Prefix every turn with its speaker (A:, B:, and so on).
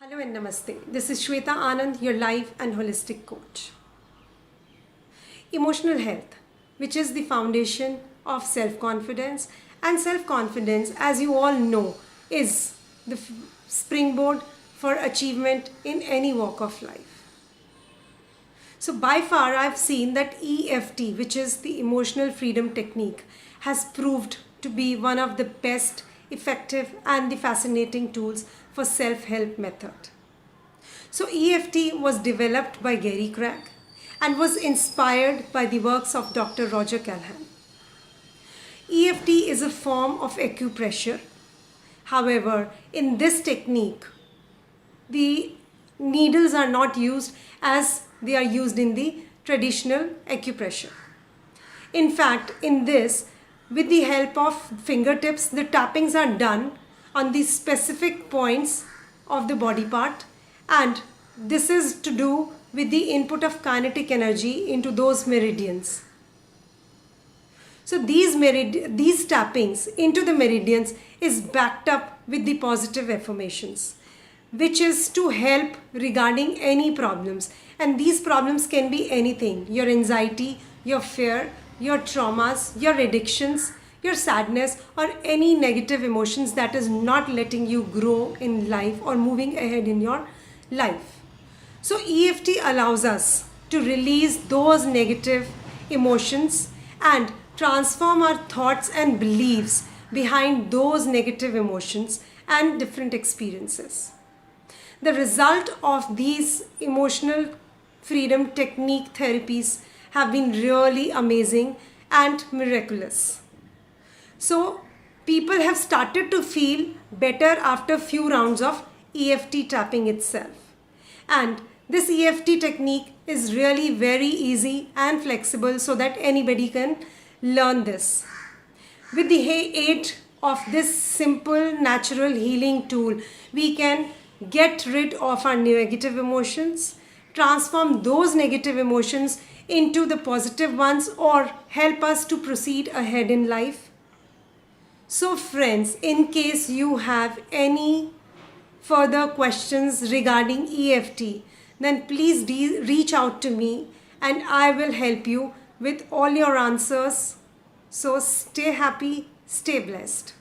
A: Hello and namaste. This is Shweta Anand, your life and holistic coach. Emotional health, which is the foundation of self-confidence, and self-confidence, as you all know, is the springboard for achievement in any walk of life. So by far I've seen that EFT, which is the emotional freedom technique, has proved to be one of the best, effective and the fascinating tools for self-help method. So EFT was developed by Gary Craig and was inspired by the works of Dr. Roger Callahan. EFT is a form of acupressure. However, in this technique, the needles are not used as they are used in the traditional acupressure. In fact, in this, with the help of fingertips, the tappings are done on the specific points of the body part, and this is to do with the input of kinetic energy into those meridians. So these tappings into the meridians is backed up with the positive affirmations, which is to help regarding any problems. And these problems can be anything: your anxiety, your fear, your traumas, your addictions, your sadness, or any negative emotions that is not letting you grow in life or moving ahead in your life. So EFT allows us to release those negative emotions and transform our thoughts and beliefs behind those negative emotions and different experiences. The result of these emotional freedom technique therapies have been really amazing and miraculous. So people have started to feel better after few rounds of EFT tapping itself. And this EFT technique is really very easy and flexible so that anybody can learn this. With the aid of this simple natural healing tool, we can get rid of our negative emotions, transform those negative emotions into the positive ones, or help us to proceed ahead in life. So friends, in case you have any further questions regarding EFT, then please reach out to me and I will help you with all your answers. So stay happy, stay blessed.